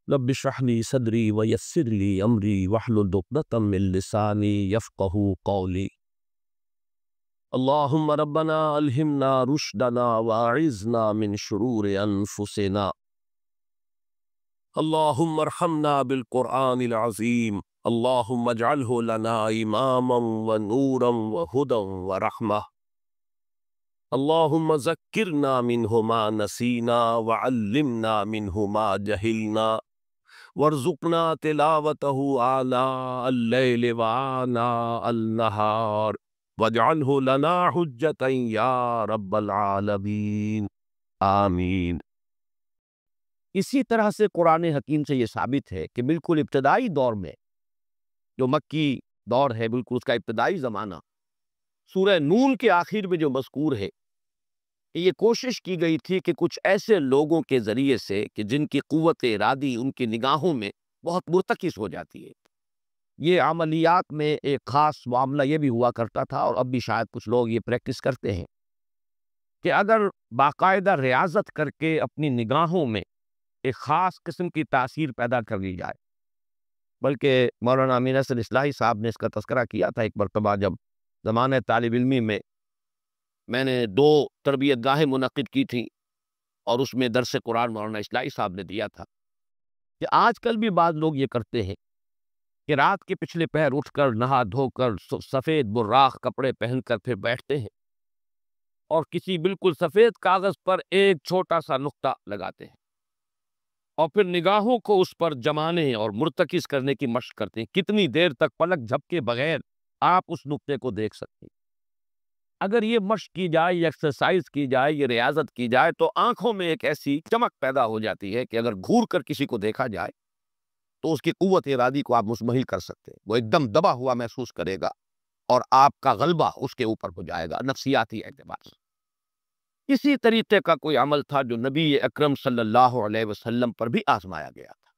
رب اشرح لي صدري ويسر لي امري واحلل عقدة من لساني يفقهوا قولي. اللهم ربنا الهمنا رشدنا واعذنا من شرور انفسنا. اللهم ارحمنا بالقرآن العظيم. اللهم اجعله لنا اماما ونورا وهدى ورحمة. اللهم ذكرنا منه ما نسينا وعلمنا منه ما جهلنا وارزقنا تلاوته آناء الليل وآناء النهار واجعله لنا حجة یا رب العالمین آمین۔ اسی طرح سے قرآن حکیم سے یہ ثابت ہے کہ بالکل ابتدائی دور میں جو مکی دور ہے، بالکل اس کا ابتدائی زمانہ، سورہ نون کے آخر میں جو مذکور ہے، یہ کوشش کی گئی تھی کہ کچھ ایسے لوگوں کے ذریعے سے کہ جن کی قوت ارادی ان کی نگاہوں میں بہت مرتکز ہو جاتی ہے۔ یہ عملیات میں ایک خاص معاملہ یہ بھی ہوا کرتا تھا، اور اب بھی شاید کچھ لوگ یہ پریکٹس کرتے ہیں، کہ اگر باقاعدہ ریاضت کر کے اپنی نگاہوں میں ایک خاص قسم کی تاثیر پیدا کر لی جائے، بلکہ مولانا امین حسن اصلاحی صاحب نے اس کا تذکرہ کیا تھا ایک مرتبہ، جب زمانہ طالب علمی میں نے 2 تربیت گاہیں منعقد کی تھیں، اور اس میں درس قرآن مولانا اصلاحی صاحب نے دیا تھا کہ آج کل بھی بعض لوگ یہ کرتے ہیں کہ رات کے پچھلے پہر اٹھ کر نہا دھو کر سفید براق کپڑے پہن کر پھر بیٹھتے ہیں، اور کسی بالکل سفید کاغذ پر ایک چھوٹا سا نقطہ لگاتے ہیں، اور پھر نگاہوں کو اس پر جمانے اور مرتکز کرنے کی مشق کرتے ہیں۔ کتنی دیر تک پلک جھپکے بغیر آپ اس نقطے کو دیکھ سکتے ہیں۔ اگر یہ مشق کی جائے، یہ ایکسرسائز کی جائے، یہ ریاضت کی جائے، تو آنکھوں میں ایک ایسی چمک پیدا ہو جاتی ہے کہ اگر گھور کر کسی کو دیکھا جائے تو اس کی قوت ارادی کو آپ مزمحل کر سکتے ہیں، وہ ایک دم دبا ہوا محسوس کرے گا، اور آپ کا غلبہ اس کے اوپر ہو جائے گا نفسیاتی اعتبار سے۔ اسی طریقے کا کوئی عمل تھا جو نبی اکرم صلی اللہ علیہ وسلم پر بھی آزمایا گیا تھا۔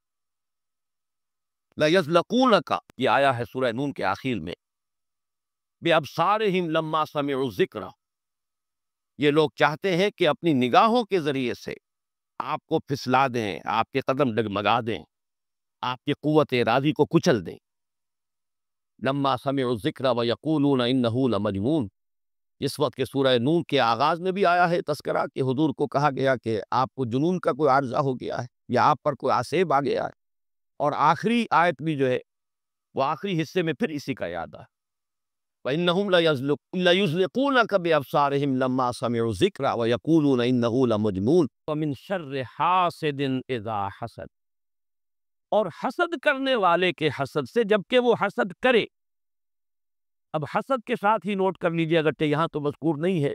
لَيَزْلَقُونَكَ یہ آیا ہے سورہ نون کے آخر میں، بِأَبْصَارِهِمْ لَمَّا سَمِعُوا الذِّکْرَ، یہ لوگ چاہتے ہیں کہ اپنی نگاہوں کے ذریعے سے آپ کو پھسلا دیں، آپ کے قدم ڈگمگا دیں، آپ کی قوت ارادی کو کچل دیں۔ لَمَّا سَمِعُوا الذِّکْرَ وَيَقُولُونَ إِنَّهُ لَمَجْنُونٌ، اس وقت کے سورہ نون کے آغاز میں بھی آیا ہے تذکرہ کہ حضور کو کہا گیا کہ آپ کو جنون کا کوئی عارضہ ہو گیا ہے، یا آپ پر کوئی آسیب آ گیا ہے، اور آخری آیت بھی جو ہے وہ آخری حصے میں پھر اسی کا یاد ہے۔ وَإِنَّهُمْ لَيُزْلِقُونَكَ بِأَبْصَارِهِمْ لَمَّا سَمِعُوا الذِّکْرَ وَيَقُولُونَ إِنَّهُ لَمَجْنُونٌ وَمِن شَرِّ حَاسِدٍ إِذَا حَسَدَ، اور حسد کرنے والے کے حسد سے جبکہ وہ حسد کرے۔ اب حسد کے ساتھ ہی نوٹ کر لیجئے، اگرچہ یہاں تو مذکور نہیں ہے،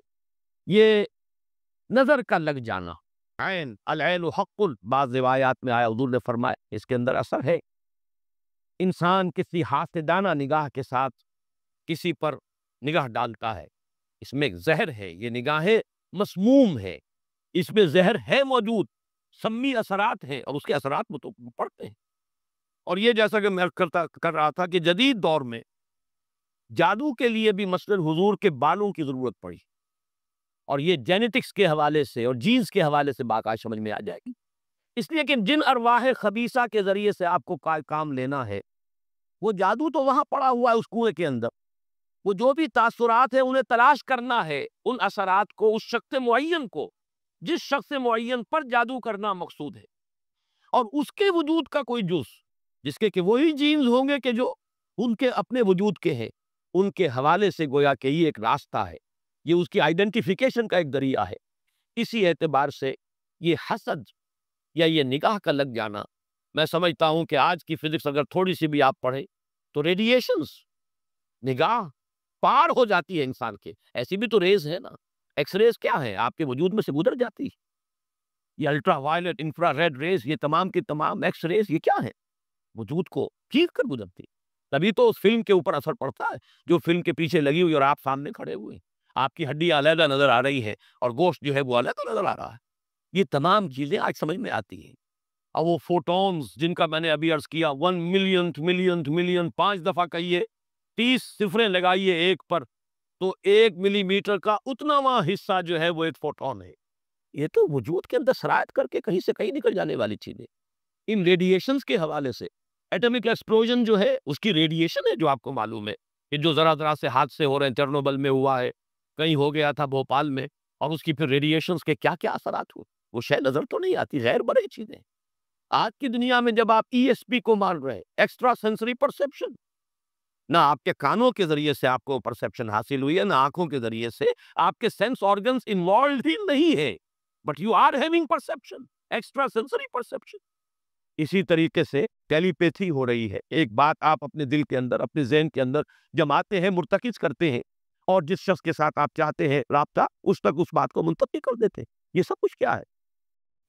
یہ نظر کا لگ جانا، عین العین حق، بعض روایات میں آیا حضور نے فرمایا اس کے اندر اثر ہے۔ انسان کسی حاسدانہ نگاہ کے ساتھ کسی پر نگاہ ڈالتا ہے، اس میں ایک زہر ہے، یہ نگاہیں مسموم ہے، اس میں زہر ہے موجود، سمی اثرات ہیں، اور اس کے اثرات وہ تو پڑتے ہیں۔ اور یہ جیسا کہ میں کر رہا تھا کہ جدید دور میں جادو کے لیے بھی مثلاً حضور کے بالوں کی ضرورت پڑی، اور یہ جینیٹکس کے حوالے سے اور جینز کے حوالے سے باقاعدہ سمجھ میں آ جائے گی۔ اس لیے کہ جن ارواح خبیثہ کے ذریعے سے آپ کو کام لینا ہے، وہ جادو تو وہاں پڑا ہوا ہے اس کنویں کے اندر، وہ جو بھی تاثرات ہیں انہیں تلاش کرنا ہے، ان اثرات کو، اس شخص معین کو، جس شخص معین پر جادو کرنا مقصود ہے، اور اس کے وجود کا کوئی جز جس کے کہ وہی جینز ہوں گے کہ جو ان کے اپنے وجود کے ہیں، ان کے حوالے سے گویا کہ یہ ایک راستہ ہے، یہ اس کی آئیڈینٹیفیکیشن کا ایک ذریعہ ہے۔ اسی اعتبار سے یہ حسد یا یہ نگاہ کا لگ جانا، میں سمجھتا ہوں کہ آج کی فزکس اگر تھوڑی سی بھی آپ پڑھیں تو ریڈیشنز نگاہ پار ہو جاتی ہے انسان کے، ایسی بھی تو ریز ہے نا، ایکس ریز کیا ہے، آپ کے وجود میں سے گزر جاتی ہے، یہ ultraviolet, infrared rays, یہ تمام کی تمام ایکس ریز، یہ کیا ہے، وجود کو چیر کر گزرتی، تبھی تو اس فلم کے اوپر اثر پڑتا ہے جو فلم کے پیچھے لگی ہوئی اور آپ سامنے کھڑے ہوئے ہیں، آپ کی ہڈیاں علیحدہ نظر آ رہی ہے اور گوشت جو ہے وہ علیحدہ نظر آ رہا ہے، یہ تمام چیزیں آج سمجھ میں آتی ہیں۔ اور وہ فوٹونز جن کا میں نے ابھی عرض کیا، 1 ملین ملین ملین 5 دفعہ کہیے، 30 صفریں لگائیے ایک پر، تو 1 ملی میٹر کا اتناواں حصہ جو ہے وہ ایک فوٹون ہے۔ یہ تو وجود کے اندر سرایت کر کے کہیں سے کہیں نکل جانے والی چیزیں، ان ریڈیشنز کے حوالے سے. ایٹمک ایکسپلوژن جو ہے اس کی ریڈیشن ہے جو آپ کو معلوم ہے کہ جو ذرا ذرا سے حادثے ہو رہے ہیں، چرنوبل میں ہوا ہے، کہیں ہو گیا تھا بھوپال میں، اور اس کی پھر ریڈیشنز کے کیا کیا اثرات ہوئے، وہ شے نظر تو نہیں آتی، غیر بڑی چیزیں. آج کی دنیا میں جب آپ ای ایس پی کو مان رہے ہیں، ایکسٹرا سینسری پرسیپشن، نہ آپ کے کانوں کے ذریعے سے آپ کو پرسیپشن حاصل ہوئی ہے، نہ آنکھوں کے ذریعے سے، آپ کے سینس آرگنز انوالوڈ ہی نہیں ہے، but you are having perception, extrasensory perception. اسی طریقے سے ٹیلی پیتھی ہو رہی ہے. ایک بات آپ اپنے دل کے اندر، اپنے ذہن کے اندر جماتے ہیں، مرتکز کرتے ہیں، اور جس شخص کے ساتھ آپ چاہتے ہیں رابطہ، اس تک اس بات کو منتقل کر دیتے ہیں. یہ سب کچھ کیا ہے؟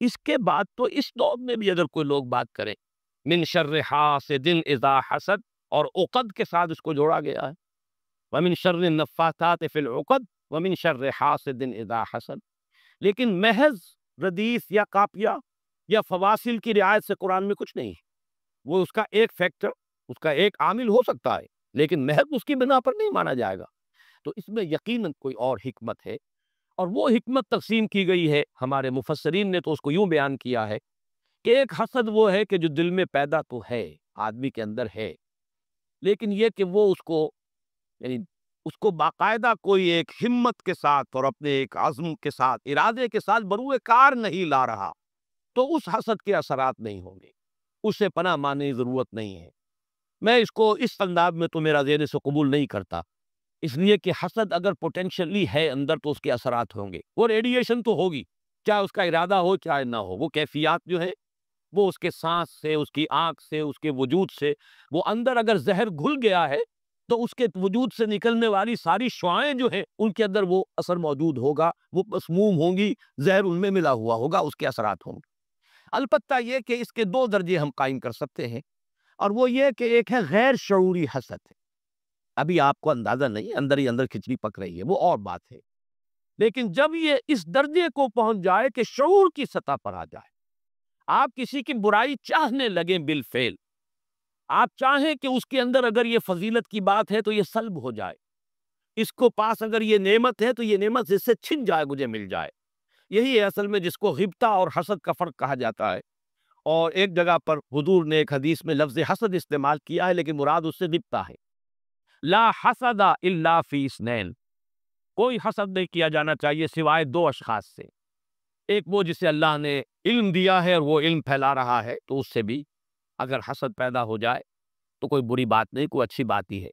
اس کے بعد تو اس دور میں بھی اگر کوئی لوگ بات کریں، من شر حاسد اذا حسد، اور عقد کے ساتھ اس کو جوڑا گیا ہے، ومن شر النفاثات فی العقد ومن شر حاسد اذا حسد. لیکن محض ردیف یا قافیہ یا فواصل کی رعایت سے قرآن میں کچھ نہیں ہے. وہ اس کا ایک فیکٹر، اس کا ایک عامل ہو سکتا ہے، لیکن محض اس کی بنا پر نہیں مانا جائے گا. تو اس میں یقیناً کوئی اور حکمت ہے، اور وہ حکمت تقسیم کی گئی ہے. ہمارے مفسرین نے تو اس کو یوں بیان کیا ہے کہ ایک حسد وہ ہے کہ جو دل میں پیدا تو ہے، آدمی کے اندر ہے، لیکن یہ کہ وہ اس کو، یعنی اس کو باقاعدہ کوئی ایک ہمت کے ساتھ اور اپنے ایک عزم کے ساتھ، ارادے کے ساتھ بروئے کار نہیں لا رہا، تو اس حسد کے اثرات نہیں ہوں گے، اسے پناہ ماننے کی ضرورت نہیں ہے. میں اس کو اس انداز میں تو میرا ذہن سے قبول نہیں کرتا، اس لیے کہ حسد اگر پوٹینشلی ہے اندر تو اس کے اثرات ہوں گے، وہ ریڈیشن تو ہوگی، چاہے اس کا ارادہ ہو چاہے نہ ہو. وہ کیفیات جو ہے وہ اس کے سانس سے، اس کی آنکھ سے، اس کے وجود سے، وہ اندر اگر زہر گھل گیا ہے تو اس کے وجود سے نکلنے والی ساری شعاعیں جو ہیں ان کے اندر وہ اثر موجود ہوگا، وہ مسموم ہوں گی، زہر ان میں ملا ہوا ہوگا، اس کے اثرات ہوں گے. البتہ یہ کہ اس کے دو درجے ہم قائم کر سکتے ہیں، اور وہ یہ کہ ایک ہے غیر شعوری حسد ہے. ابھی آپ کو اندازہ نہیں، اندر ہی اندر کھچڑی پک رہی ہے، وہ اور بات ہے. لیکن جب یہ اس درجے کو پہنچ جائے کہ شعور کی سطح پر آ جائے، آپ کسی کی برائی چاہنے لگیں بالفعل، آپ چاہیں کہ اس کے اندر اگر یہ فضیلت کی بات ہے تو یہ سلب ہو جائے، اس کو پاس اگر یہ نعمت ہے تو یہ نعمت اس سے چھن جائے، مجھے مل جائے. یہی ہے اصل میں جس کو غبطہ اور حسد کا فرق کہا جاتا ہے. اور ایک جگہ پر حضور نے ایک حدیث میں لفظ حسد استعمال کیا ہے، لیکن مراد اس سے غبطہ ہے. لا حسد الا فی اثنین، کوئی حسد نہیں کیا جانا چاہیے سوائے دو اشخاص سے. ایک وہ جسے اللہ نے علم دیا ہے اور وہ علم پھیلا رہا ہے، تو اس سے بھی اگر حسد پیدا ہو جائے تو کوئی بری بات نہیں، کوئی اچھی بات ہی ہے.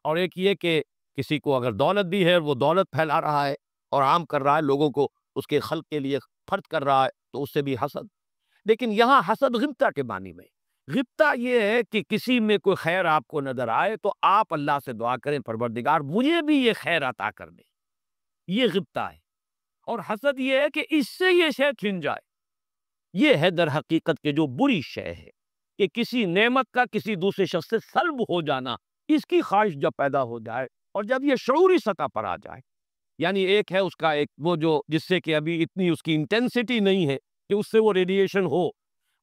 اور ایک یہ کہ کسی کو اگر دولت دی ہے اور وہ دولت پھیلا رہا ہے اور عام کر رہا ہے، لوگوں کو اس کے خلق کے لیے فرد کر رہا ہے، تو اس سے بھی حسد. لیکن یہاں حسد غبطہ کے معنی میں، غبطہ یہ ہے کہ کسی میں کوئی خیر آپ کو نظر آئے تو آپ اللہ سے دعا کریں پروردگار مجھے بھی یہ خیر عطا کر دے، یہ غبطہ ہے. اور حسد یہ ہے کہ اس سے یہ شے چھن جائے. یہ ہے در حقیقت کہ جو بری شے ہے کہ کسی نعمت کا کسی دوسرے شخص سے سلب ہو جانا، اس کی خواہش جب پیدا ہو جائے اور جب یہ شعوری سطح پر آ جائے. یعنی ایک ہے اس کا ایک وہ جو جس سے کہ ابھی اتنی اس کی انٹینسٹی نہیں ہے کہ اس سے وہ ریڈیشن ہو،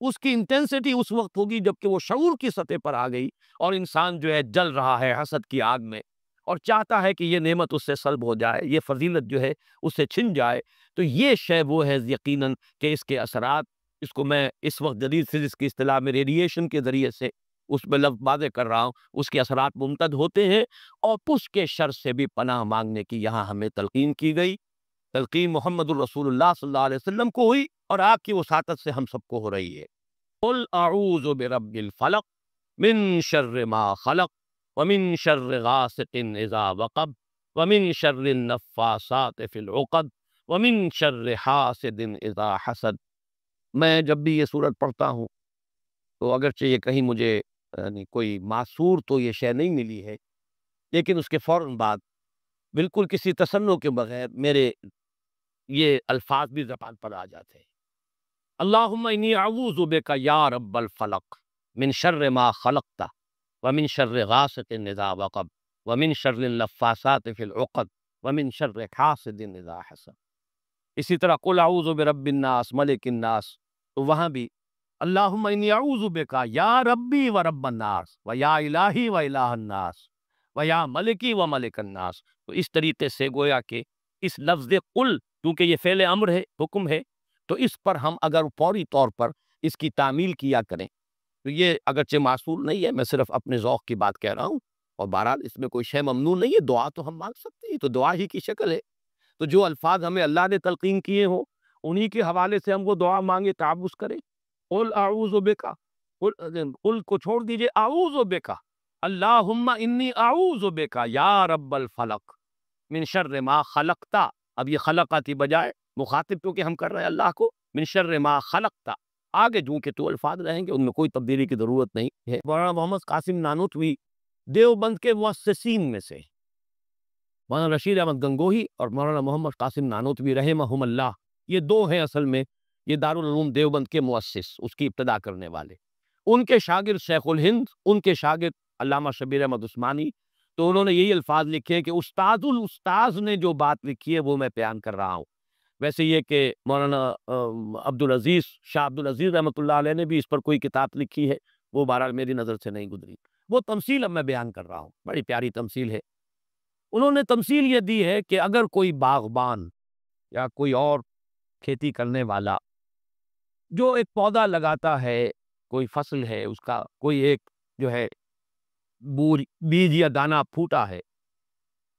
اس کی انٹینسٹی اس وقت ہوگی جب کہ وہ شعور کی سطح پر آ گئی اور انسان جو ہے جل رہا ہے حسد کی آگ میں اور چاہتا ہے کہ یہ نعمت اس سے سلب ہو جائے، یہ فضیلت جو ہے اس سے چھن جائے. تو یہ شے وہ ہے یقیناً کہ اس کے اثرات، اس کو میں اس وقت جدید فزکس کی اصطلاح میں ریڈیشن کے ذریعے سے اس میں لفظ واضح کر رہا ہوں، اس کے اثرات ممتد ہوتے ہیں. اور اس کے شر سے بھی پناہ مانگنے کی یہاں ہمیں تلقین کی گئی. تلقین محمد الرسول اللہ صلی اللہ علیہ وسلم کو ہوئی اور آپ کی وساطت سے ہم سب کو ہو رہی ہے. قل اعوذ برب الفلق من شر ما خلق ومن شر غاسق اذا وقب ومن شر النفاثات فی العقد ومن شر حاسد اذا حسد. میں جب بھی یہ سورت پڑھتا ہوں تو اگرچہ یہ کہیں مجھے یعنی کوئی معصور تو یہ شے نہیں ملی ہے، لیکن اس کے فوراً بعد بالکل کسی تصنع کے بغیر میرے یہ الفاظ بھی زبان پر آ جاتے ہیں. اللہم انی اعوذ بک یا رب الفلق من شر ما خلقت ومن شر غاسق اذا وقب ومن شر النفاثات فی العقد ومن شر حاسد اذا حسد. اسی طرح قل اعوذ برب الناس ملک الناس، تو وہاں بھی اللہم انی اعوذ بک یا ربی و رب الناس و یا الہی و الہ الناس و یا ملکی و ملک الناس. تو اس طریقے سے گویا کہ اس لفظ قل، کیونکہ یہ فعل امر ہے، حکم ہے، تو اس پر ہم اگر فوری طور پر اس کی تعمیل کیا کریں۔ تو یہ اگرچہ معصول نہیں ہے، میں صرف اپنے ذوق کی بات کہہ رہا ہوں، اور بہرحال اس میں کوئی شے ممنوع نہیں ہے، دعا تو ہم مانگ سکتے ہیں، تو دعا ہی کی شکل ہے۔ تو جو الفاظ ہمیں اللہ نے تلقین کیے ہوں انہی کے حوالے سے ہم وہ دعا مانگے، تعوذ کریں۔ قل اعوذ بک، قل کو چھوڑ دیجئے، اعوذ بک، اللہم انی اعوذ بک یا رب الفلق من شر ما خلقتا۔ اب یہ خلقاتی بجائے مخاطب کیونکہ ہم کر رہے ہیں اللہ کو، من شر ما خلقتا، آگے جو کہ تو الفاظ رہیں گے ان میں کوئی تبدیلی کی ضرورت نہیں ہے۔ مولانا محمد قاسم نانوتوی دیوبند کے مؤسسین میں سے، مولانا رشید احمد گنگوہی اور مولانا محمد قاسم نانوتوی رحمہم اللہ، یہ دو ہیں اصل میں یہ دارالعلوم دیوبند کے مؤسس، اس کی ابتدا کرنے والے۔ ان کے شاگرد شیخ الہند، ان کے شاگرد علامہ شبیر احمد عثمانی، تو انہوں نے یہی الفاظ لکھے کہ استاد الاستاذ نے جو بات لکھی ہے وہ میں بیان کر رہا ہوں۔ ویسے یہ کہ مولانا عبدالعزیز شاہ عبدالعزیز رحمۃ اللہ علیہ نے بھی اس پر کوئی کتاب لکھی ہے، وہ بہرحال میری نظر سے نہیں گزری، وہ تمثیل اب میں بیان کر رہا ہوں، بڑی پیاری تمثیل ہے۔ انہوں نے تمثیل یہ دی ہے کہ اگر کوئی باغبان یا کوئی اور کھیتی کرنے والا جو ایک پودا لگاتا ہے، کوئی فصل ہے، اس کا کوئی ایک جو ہے بیج یا دانہ پھوٹا ہے،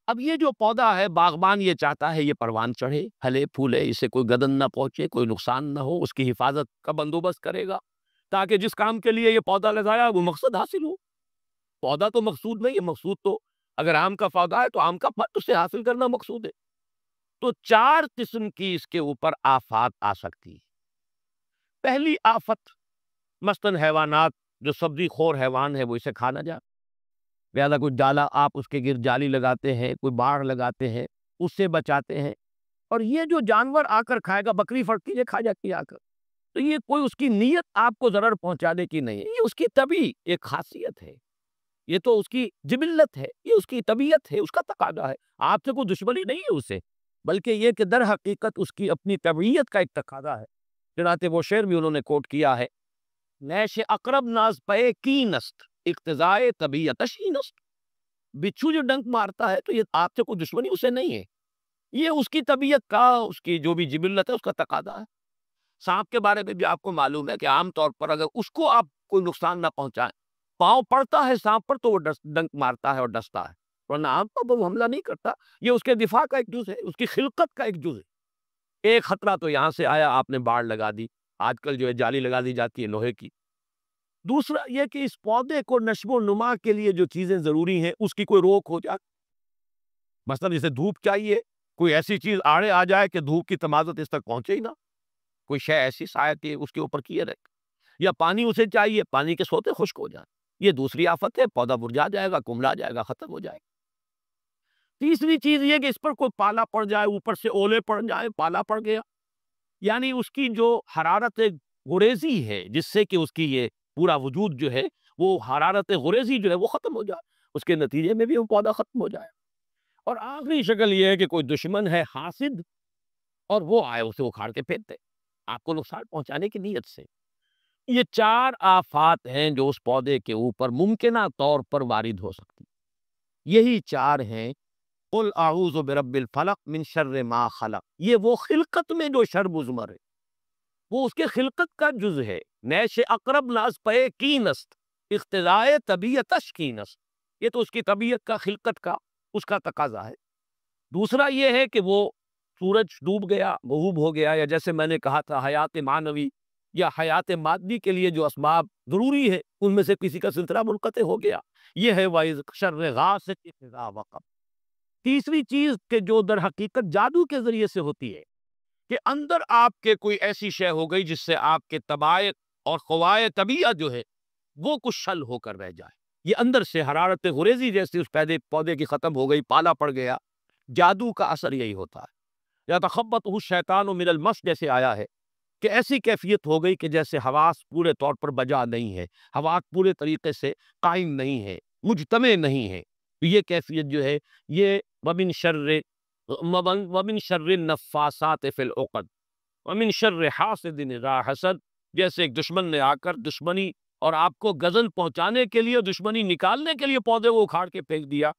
اب یہ جو پودا ہے باغبان یہ چاہتا ہے یہ پروان چڑھے، پھلے پھولے، اسے کوئی گدن نہ پہنچے، کوئی نقصان نہ ہو، اس کی حفاظت کا بندوبست کرے گا تاکہ جس کام کے لیے یہ پودا لگایا وہ مقصد حاصل ہو۔ پودا تو مقصود نہیں ہے، مقصود تو اگر آم کا پودا ہے تو آم کا پھل اسے حاصل کرنا مقصود ہے۔ تو 4 قسم کی اس کے اوپر آفات آ سکتی ہے۔ پہلی آفت مثلاً حیوانات، جو سبزی خور حیوان ہے وہ اسے کھا نہ جائے، لہٰذا کوئی ڈالا آپ اس کے گرد جالی لگاتے ہیں، کوئی باڑ لگاتے ہیں، اس سے بچاتے ہیں، اور یہ جو جانور آ کر کھائے گا، بکری فرٹتی ہے کھا جاتی ہے آ کر، تو یہ کوئی اس کی نیت آپ کو ضرر پہنچانے کی نہیں ہے، یہ اس کی طبعی ایک خاصیت ہے، یہ تو اس کی جبلت ہے، یہ اس کی طبیعت ہے، اس کا تقاضا ہے، آپ سے کوئی دشمنی نہیں ہے اسے، بلکہ یہ کہ در حقیقت اس کی اپنی طبیعت کا ایک تقاضا ہے۔ چنانچہ وہ شعر بھی انہوں نے کوٹ کیا ہے، نیش اقرب ناز پے کینست اقتضائے طبیعتش اینست۔ بچھو جو ڈنک مارتا ہے تو یہ آپ سے کوئی دشمنی اسے نہیں ہے، یہ اس کی طبیعت کا، اس کی جو بھی جبلت ہے اس کا تقاضا ہے۔ سانپ کے بارے میں بھی آپ کو معلوم ہے کہ عام طور پر اگر اس کو آپ کوئی نقصان نہ پہنچائیں، پاؤں پڑتا ہے سانپ پر تو وہ ڈنک مارتا ہے اور ڈستا ہے، ورنہ عام طور پر وہ حملہ نہیں کرتا، یہ اس کے دفاع کا ایک جز ہے، اس کی خلقت کا ایک جز ہے۔ ایک خطرہ تو یہاں سے آیا، آپ نے باڑ لگا دی، آج کل جو ہے جالی لگا دی جاتی ہے لوہے کی۔ دوسرا یہ کہ اس پودے کو نشو و نما کے لیے جو چیزیں ضروری ہیں اس کی کوئی روک ہو جائے، مثلا اسے دھوپ چاہیے، کوئی ایسی چیز آڑے آ جائے کہ دھوپ کی تمازت اس تک پہنچے ہی نہ، کوئی شے ایسی سایہ کی اس کے اوپر کیے رہے، یا پانی اسے چاہیے، پانی کے سوتے خشک ہو جائیں، یہ دوسری آفت ہے، پودا مرجھا جائے گا، کملا جائے گا، ختم ہو جائے گا۔ تیسری چیز یہ کہ اس پر کوئی پالا پڑ جائے، اوپر سے اولے پڑ جائے، پالا پڑ گیا، یعنی اس کی جو حرارت غریزی ہے جس سے کہ اس کی یہ پورا وجود جو ہے وہ حرارت غریزی جو ہے وہ ختم ہو جائے، اس کے نتیجے میں بھی وہ پودا ختم ہو جائے۔ اور آخری شکل یہ ہے کہ کوئی دشمن ہے حاسد اور وہ آئے اسے اکھاڑ کے پھینک دے آپ کو نقصان پہنچانے کی نیت سے۔ یہ 4 آفات ہیں جو اس پودے کے اوپر ممکنہ طور پر وارد ہو سکتی، یہی 4 ہیں۔ قل اعوذ برب الفلق من شر ما خلق، یہ وہ خلقت میں جو شر مضمر ہے، وہ اس کے خلقت کا جز ہے۔ نیش اقرب ناز پے کینست اقتضائے طبیعتش کینست، یہ تو اس کی طبیعت کا، خلقت کا، اس کا تقاضا ہے۔ دوسرا یہ ہے کہ وہ سورج ڈوب گیا، غروب ہو گیا، یا جیسے میں نے کہا تھا حیات معنوی یا حیات مادی کے لیے جو اسباب ضروری ہے ان میں سے کسی کا سلسلہ منقطع ہو گیا، یہ ہے وَإِذْ شَرِّ غَاسِقٍ إِذَا وَقَبَ۔ تیسری چیز کہ جو در حقیقت جادو کے ذریعے سے ہوتی ہے کہ اندر آپ کے کوئی ایسی شے ہو گئی جس سے آپ کے طبائع اور قوائے طبیعت جو ہے وہ کچھ شل ہو کر رہ جائے، یہ اندر سے حرارت غریزی جیسی اس پودے کی ختم ہو گئی، پالا پڑ گیا۔ جادو کا اثر یہی ہوتا ہے، یا تخبطہ الشیطان من المس جیسے آیا ہے کہ ایسی کیفیت ہو گئی کہ جیسے حواس پورے طور پر بجا نہیں ہے، حواس پورے طریقے سے قائم نہیں ہے، مجتمع نہیں ہے، تو یہ کیفیت جو ہے یہ ومن شر النفاسات فی العقد ومن شر حاسد اذا حسد، جیسے ایک دشمن نے آ کر دشمنی اور آپ کو گزن پہنچانے کے لیے، دشمنی نکالنے کے لیے پودے کو اکھاڑ کے پھینک دیا،